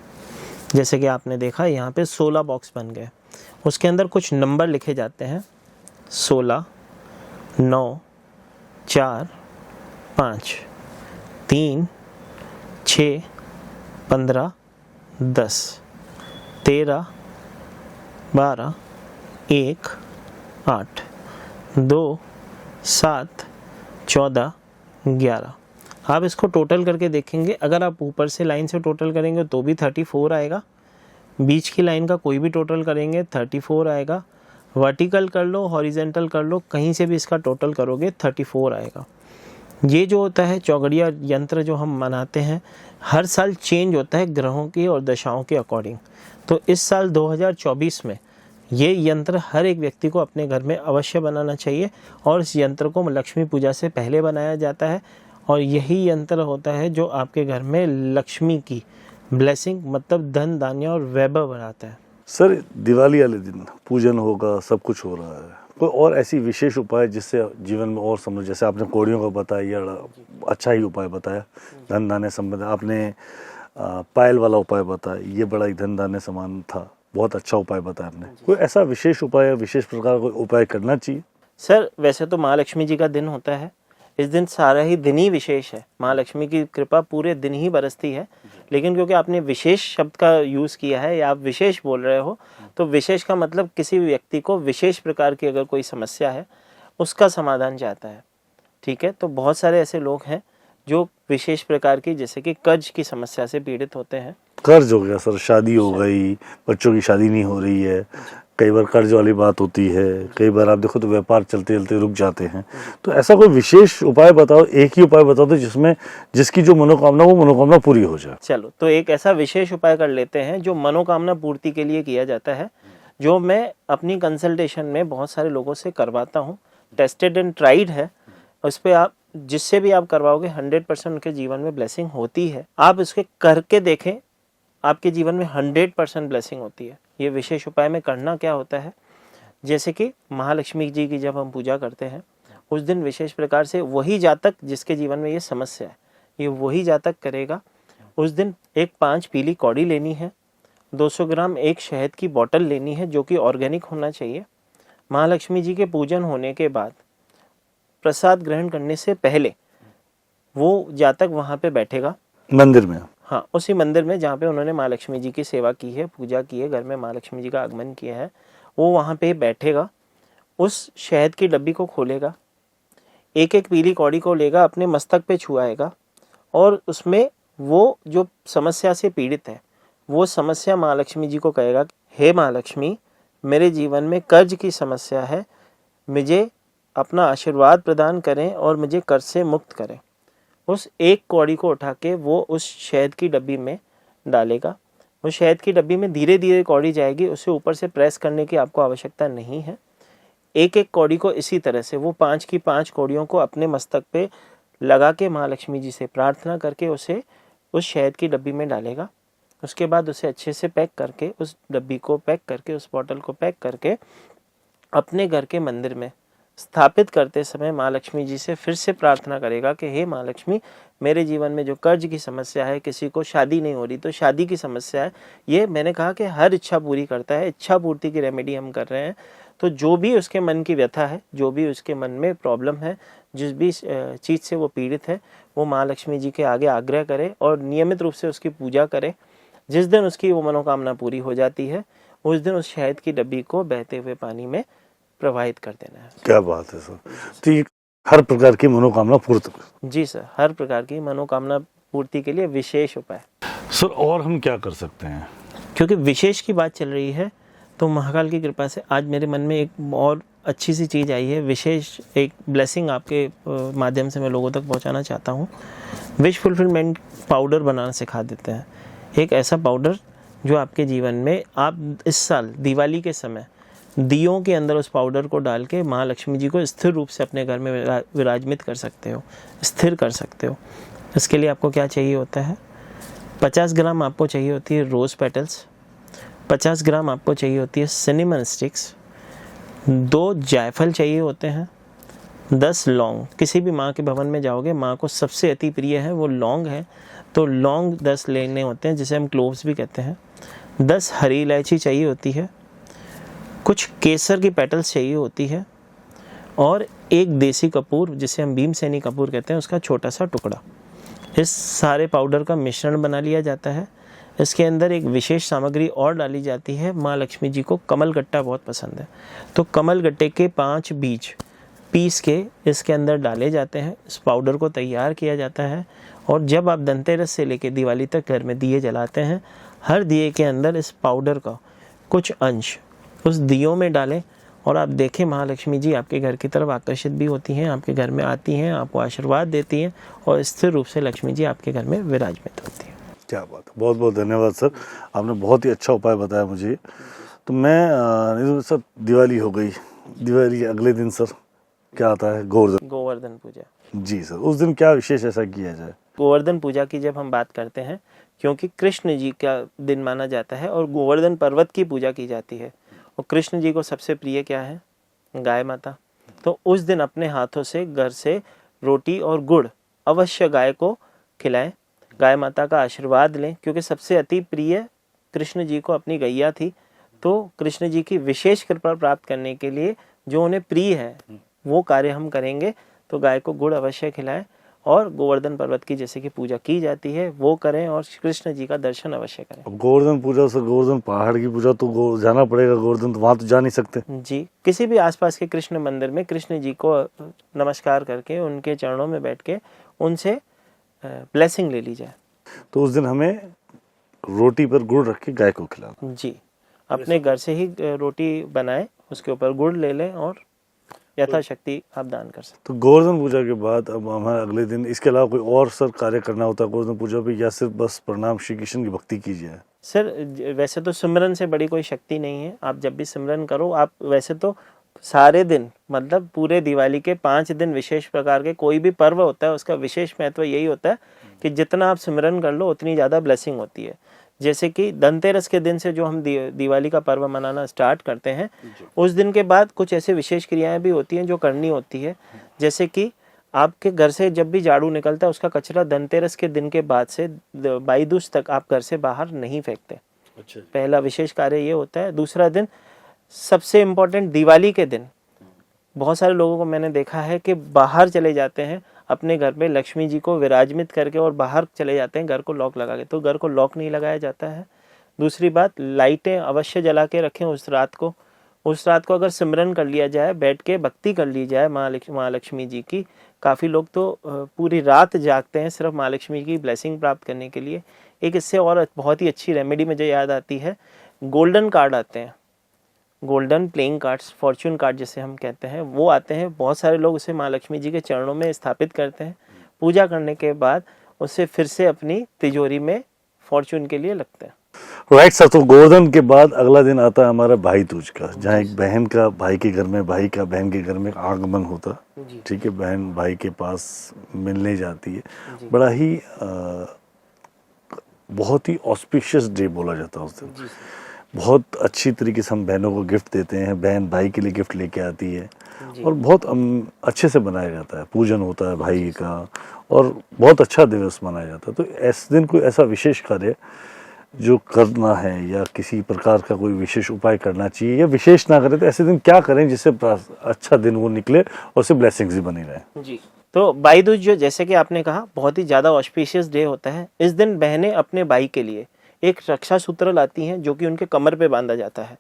जैसे कि आपने देखा यहाँ पे 16 बॉक्स बन गए। उसके अंदर कुछ नंबर लिखे जाते हैं, 16, 9, 4, 5, 3, 6, 15, 10, 13, 12, 1, 8, 2, 7, 14, 11। आप इसको टोटल करके देखेंगे, अगर आप ऊपर से लाइन से टोटल करेंगे तो भी 34 आएगा, बीच की लाइन का कोई भी टोटल करेंगे 34 आएगा, वर्टिकल कर लो, हॉरिजेंटल कर लो, कहीं से भी इसका टोटल करोगे 34 आएगा। ये जो होता है चौगड़िया यंत्र जो हम मनाते हैं, हर साल चेंज होता है ग्रहों की और दशाओं के अकॉर्डिंग। तो इस साल 2024 में ये यंत्र हर एक व्यक्ति को अपने घर में अवश्य बनाना चाहिए, और इस यंत्र को लक्ष्मी पूजा से पहले बनाया जाता है, और यही यंत्र होता है जो आपके घर में लक्ष्मी की ब्लेसिंग मतलब धन धान्य और वैभव बढ़ाता है। सर, दिवाली वाले दिन पूजन होगा, सब कुछ हो रहा है, कोई और ऐसी विशेष उपाय जिससे जीवन में और समझ, जैसे आपने कौड़ियों का बताया, अच्छा ही उपाय बताया, धन धान्य संबंध, आपने पायल वाला उपाय बताया, ये बड़ा ही धन धान्य समान था, बहुत अच्छा उपाय बताया आपने। कोई ऐसा विशेष उपाय, विशेष प्रकार का उपाय करना चाहिए? सर, वैसे तो महालक्ष्मी जी का दिन होता है, इस दिन सारा ही दिन ही विशेष है, महालक्ष्मी की कृपा पूरे दिन ही बरसती है, लेकिन क्योंकि आपने विशेष शब्द का यूज़ किया है या आप विशेष बोल रहे हो, तो विशेष का मतलब किसी भी व्यक्ति को विशेष प्रकार की अगर कोई समस्या है उसका समाधान चाहता है। ठीक है, तो बहुत सारे ऐसे लोग हैं जो विशेष प्रकार की, जैसे कि कर्ज की समस्या से पीड़ित होते हैं। कर्ज हो गया सर, शादी हो गई, बच्चों की शादी नहीं हो रही है, कई बार कर्ज वाली बात होती है, कई बार आप देखो तो व्यापार चलते चलते रुक जाते हैं, तो ऐसा कोई विशेष उपाय बताओ, एक ही उपाय बताओ तो जिसमें जिसकी जो मनोकामना वो मनोकामना पूरी हो जाए। चलो, तो एक ऐसा विशेष उपाय कर लेते हैं जो मनोकामना पूर्ति के लिए किया जाता है, जो मैं अपनी कंसल्टेशन में बहुत सारे लोगों से करवाता हूँ, टेस्टेड एंड ट्राइड है। उस पर आप जिससे भी आप करवाओगे 100% उनके जीवन में ब्लेसिंग होती है। आप इसके करके देखें, आपके जीवन में 100% ब्लेसिंग होती है। ये विशेष उपाय में करना क्या होता है, जैसे कि महालक्ष्मी जी की जब हम पूजा करते हैं उस दिन विशेष प्रकार से वही जातक जिसके जीवन में ये समस्या है, ये वही जातक करेगा। उस दिन एक 5 पीली कौड़ी लेनी है, 200 ग्राम एक शहद की बोतल लेनी है जो कि ऑर्गेनिक होना चाहिए। महालक्ष्मी जी के पूजन होने के बाद प्रसाद ग्रहण करने से पहले वो जातक वहाँ पे बैठेगा मंदिर में, हाँ, उसी मंदिर में जहाँ पे उन्होंने माँ लक्ष्मी जी की सेवा की है, पूजा की है, घर में माँ लक्ष्मी जी का आगमन किया है, वो वहाँ पे बैठेगा, उस शहद की डब्बी को खोलेगा, एक एक पीली कौड़ी को लेगा, अपने मस्तक पे छुआएगा, और उसमें वो जो समस्या से पीड़ित है वो समस्या माँ लक्ष्मी जी को कहेगा, हे माँ लक्ष्मी, मेरे जीवन में कर्ज की समस्या है, मुझे अपना आशीर्वाद प्रदान करें और मुझे कर्ज से मुक्त करें। उस एक कौड़ी को उठा के वो उस शहद की डब्बी में डालेगा। उस शहद की डब्बी में धीरे धीरे कौड़ी जाएगी, उसे ऊपर से प्रेस करने की आपको आवश्यकता नहीं है। एक एक कौड़ी को इसी तरह से वो 5 की 5 कौड़ियों को अपने मस्तक पे लगा के महालक्ष्मी जी से प्रार्थना करके उसे उस शहद की डब्बी में डालेगा। उसके बाद उसे अच्छे से पैक करके, उस डब्बी को पैक करके, उस बॉटल को पैक करके अपने घर के मंदिर में स्थापित करते समय माँ लक्ष्मी जी से फिर से प्रार्थना करेगा कि हे माँ लक्ष्मी, मेरे जीवन में जो कर्ज की समस्या है, किसी को शादी नहीं हो रही तो शादी की समस्या है, ये मैंने कहा कि हर इच्छा पूरी करता है, इच्छा पूर्ति की रेमेडी हम कर रहे हैं। तो जो भी उसके मन की व्यथा है, जो भी उसके मन में प्रॉब्लम है, जिस भी चीज़ से वो पीड़ित है, वो माँ लक्ष्मी जी के आगे आग्रह करे और नियमित रूप से उसकी पूजा करे। जिस दिन उसकी वो मनोकामना पूरी हो जाती है, उस दिन उस शहद की डब्बी को बहते हुए पानी में प्रवाहित कर देना है। क्या बात है सर, तो ये हर प्रकार की मनोकामना पूर्ति? जी सर, हर प्रकार की मनोकामना पूर्ति के लिए विशेष उपाय। सर, और हम क्या कर सकते हैं? क्योंकि विशेष की बात चल रही है, तो महाकाल की कृपा से आज मेरे मन में एक और अच्छी सी चीज़ आई है, विशेष एक ब्लेसिंग आपके माध्यम से मैं लोगों तक पहुंचाना चाहता हूं। विश फुलफिलमेंट पाउडर बनाना सिखा देते हैं। एक ऐसा पाउडर जो आपके जीवन में, आप इस साल दिवाली के समय दियों के अंदर उस पाउडर को डाल के महालक्ष्मी जी को स्थिर रूप से अपने घर में विराजमित कर सकते हो, स्थिर कर सकते हो। इसके लिए आपको क्या चाहिए होता है, 50 ग्राम आपको चाहिए होती है रोज़ पेटल्स, 50 ग्राम आपको चाहिए होती है सिनेमन स्टिक्स, 2 जायफल चाहिए होते हैं, 10 लौंग। किसी भी माँ के भवन में जाओगे, माँ को सबसे अति प्रिय है वो लौंग है, तो लौंग 10 लेने होते हैं, जिसे हम क्लोव्स भी कहते हैं। 10 हरी इलायची चाहिए होती है, कुछ केसर की पेटल्स चाहिए होती है, और एक देसी कपूर जिसे हम भीमसेनी कपूर कहते हैं, उसका छोटा सा टुकड़ा। इस सारे पाउडर का मिश्रण बना लिया जाता है। इसके अंदर एक विशेष सामग्री और डाली जाती है। माँ लक्ष्मी जी को कमल गट्टा बहुत पसंद है, तो कमल गट्टे के 5 बीज पीस के इसके अंदर डाले जाते हैं। इस पाउडर को तैयार किया जाता है और जब आप धनतेरस से लेकर दिवाली तक घर में दिए जलाते हैं, हर दिए के अंदर इस पाउडर का कुछ अंश उस दियों में डालें और आप देखें महालक्ष्मी जी आपके घर की तरफ आकर्षित भी होती हैं, आपके घर में आती हैं, आपको आशीर्वाद देती हैं और स्थिर रूप से लक्ष्मी जी आपके घर में विराजमान होती हैं। क्या बात है, बहुत बहुत धन्यवाद सर, आपने बहुत ही अच्छा उपाय बताया मुझे। तो मैं सर दिवाली हो गई, दिवाली के अगले दिन सर क्या आता है? गोवर्धन पूजा। जी सर, उस दिन क्या विशेष ऐसा किया जाए? गोवर्धन पूजा की जब हम बात करते हैं, क्योंकि कृष्ण जी का दिन माना जाता है और गोवर्धन पर्वत की पूजा की जाती है और कृष्ण जी को सबसे प्रिय क्या है? गाय माता। तो उस दिन अपने हाथों से घर से रोटी और गुड़ अवश्य गाय को खिलाएं, गाय माता का आशीर्वाद लें, क्योंकि सबसे अति प्रिय कृष्ण जी को अपनी गैया थी। तो कृष्ण जी की विशेष कृपा प्राप्त करने के लिए जो उन्हें प्रिय है वो कार्य हम करेंगे। तो गाय को गुड़ अवश्य खिलाएं और गोवर्धन पर्वत की जैसे कि पूजा की जाती है वो करें और कृष्ण जी का दर्शन अवश्य करें। अब गोवर्धन पूजा से, गोवर्धन पहाड़ की पूजा तो जाना पड़ेगा गोवर्धन, तो वहां तो जा नहीं सकते जी। किसी भी आसपास के कृष्ण मंदिर में कृष्ण जी को नमस्कार करके उनके चरणों में बैठ के उनसे ब्लेसिंग ले ली जाए। तो उस दिन हमें रोटी पर गुड़ रख के गाय को खिलाना। जी, अपने घर से ही रोटी बनाए, उसके ऊपर गुड़ ले लें और यथाशक्ति आप दान कर सकते। तो गोवर्धन पूजा के बाद अब हमारे अगले दिन इसके अलावा कोई और सर कार्य करना होता है गोवर्धन पूजा पे, या सिर्फ बस प्रणाम श्री कृष्ण की भक्ति कीजिए? सर वैसे तो सिमरन से बड़ी कोई शक्ति नहीं है। आप जब भी सिमरन करो, आप वैसे तो सारे दिन मतलब पूरे दिवाली के 5 दिन विशेष प्रकार के कोई भी पर्व होता है उसका विशेष महत्व यही होता है कि जितना आप सिमरन कर लो उतनी ज़्यादा ब्लेसिंग होती है। जैसे कि धनतेरस के दिन से जो हम दिवाली का पर्व मनाना स्टार्ट करते हैं, उस दिन के बाद कुछ ऐसे विशेष क्रियाएं भी होती हैं जो करनी होती है। जैसे कि आपके घर से जब भी झाड़ू निकलता है उसका कचरा धनतेरस के दिन के बाद से 22 दूज तक आप घर से बाहर नहीं फेंकते। अच्छा। पहला विशेष कार्य ये होता है। दूसरा दिन सबसे इम्पोर्टेंट, दिवाली के दिन बहुत सारे लोगों को मैंने देखा है कि बाहर चले जाते हैं अपने घर में लक्ष्मी जी को विराजमित करके और बाहर चले जाते हैं घर को लॉक लगा के। तो घर को लॉक नहीं लगाया जाता है। दूसरी बात, लाइटें अवश्य जला के रखें उस रात को। उस रात को अगर सिमरन कर लिया जाए, बैठ के भक्ति कर ली जाए माँ लक्ष्मी जी की। काफ़ी लोग तो पूरी रात जागते हैं सिर्फ माँ लक्ष्मी की ब्लेसिंग प्राप्त करने के लिए। एक इससे और बहुत ही अच्छी रेमेडी मुझे याद आती है, गोल्डन कार्ड आते हैं, golden playing cards, Fortune card जिसे हम कहते हैं, वो आते हैं। बहुत सारे लोग उसे माँ लक्ष्मी जी के चरणों में स्थापित करते हैं। पूजा करने के बाद उसे फिर से अपनी तिजोरी में फॉर्चून के लिए लगते हैं। राइट सर, तो गोवर्धन के बाद अगला दिन आता है हमारा भाई दूज का, जहाँ एक बहन का भाई के घर में, भाई का बहन के घर में आगमन होता। ठीक है, बहन भाई के पास मिलने जाती है। बड़ा ही बहुत ही ऑस्पिशियस डे बोला जाता है उस दिन। बहुत अच्छी तरीके से हम बहनों को गिफ्ट देते हैं, बहन भाई के लिए गिफ्ट लेके आती है और बहुत अच्छे से मनाया जाता है। पूजन होता है भाई का और बहुत अच्छा दिवस मनाया जाता है। तो ऐसे दिन कोई ऐसा विशेष कार्य जो करना है या किसी प्रकार का कोई विशेष उपाय करना चाहिए, या विशेष ना करें तो ऐसे दिन क्या करें जिससे अच्छा दिन वो निकले और उससे ब्लेसिंग्स भी बनी रहे? जी, तो भाई दूज जो जैसे कि आपने कहा बहुत ही ज़्यादा ऑस्पिशियस डे होता है। इस दिन बहनें अपने भाई के लिए एक रक्षा सूत्र लाती हैं जो कि उनके कमर पे बांधा जाता है।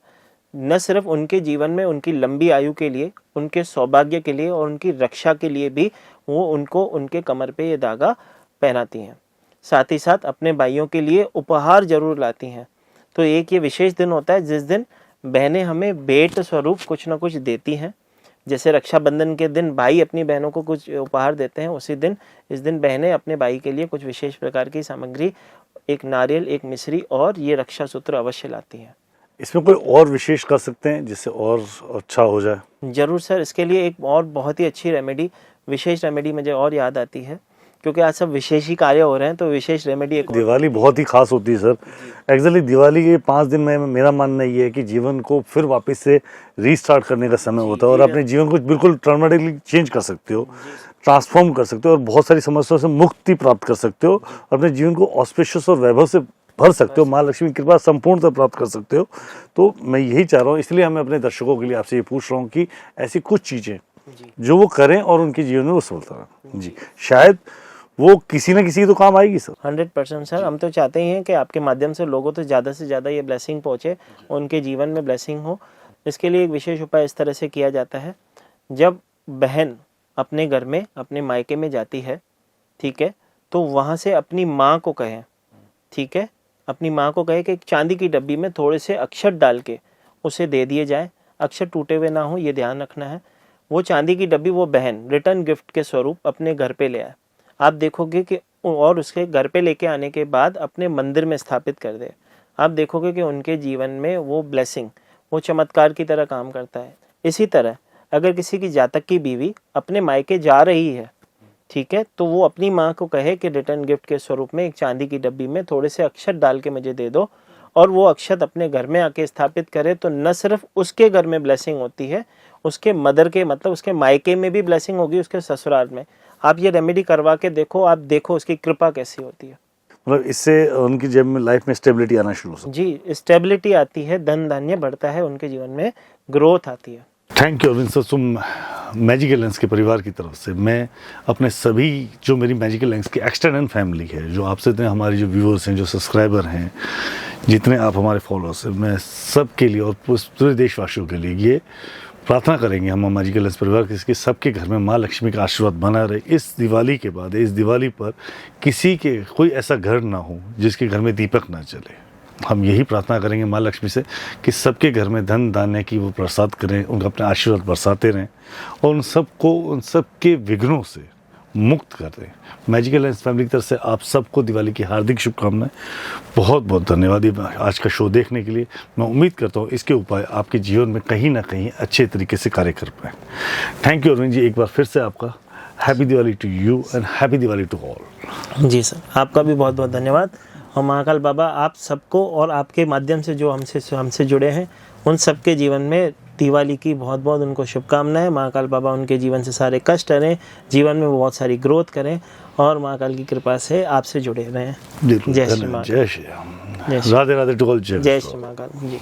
न सिर्फ उनके जीवन में उनकी लंबी आयु के लिए, उनके सौभाग्य के लिए और उनकी रक्षा के लिए भी वो उनको उनके कमर पे ये धागा पहनाती हैं। साथ ही साथ अपने भाइयों के लिए उपहार जरूर लाती हैं। तो एक ये विशेष दिन होता है जिस दिन बहनें हमें भेंट स्वरूप कुछ ना कुछ देती हैं। जैसे रक्षाबंधन के दिन भाई अपनी बहनों को कुछ उपहार देते हैं, उसी दिन इस दिन बहनें अपने भाई के लिए कुछ विशेष प्रकार की सामग्री, एक नारियल, एक मिश्री और ये रक्षा सूत्र अवश्य लाती हैं। इसमें कोई और विशेष कर सकते हैं जिससे और अच्छा हो जाए? जरूर सर, इसके लिए एक और बहुत ही अच्छी रेमेडी, विशेष रेमेडी मुझे और याद आती है, क्योंकि आज सब विशेष ही कार्य हो रहे हैं तो विशेष रेमेडी एक। दिवाली बहुत ही खास होती है सर। एक्चुअली दिवाली के 5 दिन में मेरा मानना ये है कि जीवन को फिर वापस से रीस्टार्ट करने का समय होता है और अपने जीवन को बिल्कुल ड्रामेटिकली चेंज कर सकते हो, ट्रांसफॉर्म कर सकते हो और बहुत सारी समस्याओं से मुक्ति प्राप्त कर सकते हो। अपने जीवन को ऑस्पिशियस और वैभव से भर सकते हो, माँ लक्ष्मी की कृपा संपूर्णतः प्राप्त कर सकते हो। तो मैं यही चाह रहा हूँ, इसलिए मैं अपने दर्शकों के लिए आपसे ये पूछ रहा हूँ कि ऐसी कुछ चीजें जो वो करें और उनके जीवन में वो सफलता जी, शायद वो किसी न किसी तो काम आएगी सर। 100% सर, हम तो चाहते ही हैं कि आपके माध्यम से लोगों तो ज़्यादा से ज़्यादा ये ब्लेसिंग पहुँचे, उनके जीवन में ब्लेसिंग हो। इसके लिए एक विशेष उपाय इस तरह से किया जाता है, जब बहन अपने घर में अपने मायके में जाती है, ठीक है, तो वहाँ से अपनी माँ को कहे, ठीक है, अपनी माँ को कहे कि एक चांदी की डब्बी में थोड़े से अक्षत डाल के उसे दे दिए जाए, अक्षत टूटे हुए ना हो, ये ध्यान रखना है। वो चांदी की डब्बी वो बहन रिटर्न गिफ्ट के स्वरूप अपने घर पे ले आए। आप देखोगे कि और उसके घर पे लेके आने के बाद अपने मंदिर में स्थापित कर दे। आप देखोगे कि उनके जीवन में वो ब्लेसिंग, वो चमत्कार की तरह काम करता है। इसी तरह अगर किसी की जातक की बीवी अपने मायके जा रही है, ठीक है, तो वो अपनी माँ को कहे कि रिटर्न गिफ्ट के स्वरूप में एक चांदी की डब्बी में थोड़े से अक्षत डाल के मुझे दे दो, और वो अक्षत अपने घर में आके स्थापित करे, तो न सिर्फ उसके घर में ब्लेसिंग होती है, उसके मदर के मतलब उसके मायके में भी ब्लेसिंग होगी, उसके ससुराल में। आप ये रेमेडी करवा के देखो, आप देखो उसकी कृपा कैसी होती है। मतलब इससे उनकी जेब में लाइफ में स्टेबिलिटी आना शुरू हो सकती जी, स्टेबिलिटी आती है, धन धान्य बढ़ता है, उनके जीवन में ग्रोथ आती है। है। Thank you Arvind sir. तुम मैजिकल लेंस के परिवार की तरफ से मैं अपने सभी जो मेरी मैजिकल लेंस की एक्सटेंडेड फैमिली है, जो आपसे इतने हमारे जो व्यूअर्स हैं, जो सब्सक्राइबर हैं, जितने आप हमारे फॉलोअर्स हैं, मैं सबके लिए और पूरे देशवासियों के लिए ये प्रार्थना करेंगे हम मैजिकल लेंस परिवार के सबके घर में माँ लक्ष्मी का आशीर्वाद बना रहे। इस दिवाली के बाद, इस दिवाली पर किसी के कोई ऐसा घर ना हो जिसके घर में दीपक ना जले। हम यही प्रार्थना करेंगे माँ लक्ष्मी से कि सबके घर में धन धान्य की वो प्रसाद करें, उनका अपने आशीर्वाद बरसाते रहें और उन सबको उन सबके विघ्नों से मुक्त कर दें। मैजिकल लेंस फैमिली की तरफ से आप सबको दिवाली की हार्दिक शुभकामनाएं। बहुत बहुत धन्यवाद आज का शो देखने के लिए। मैं उम्मीद करता हूँ इसके उपाय आपके जीवन में कहीं ना कहीं अच्छे तरीके से कार्य कर पाएँ। थैंक यू अरविंद जी, एक बार फिर से आपका happy Diwali to you and happy Diwali to all. जी सर, आपका भी बहुत बहुत धन्यवाद। और महाकाल बाबा आप सबको और आपके माध्यम से जो हमसे जुड़े हैं उन सबके जीवन में दिवाली की बहुत बहुत उनको शुभकामनाएं। महाकाल बाबा उनके जीवन से सारे कष्ट हरें, जीवन में बहुत सारी ग्रोथ करें और महाकाल की कृपा से आपसे जुड़े रहें। जय श्री महाकाल। जय श्री राम। Radhe Radhe to all. जय श्री महाकाल जी।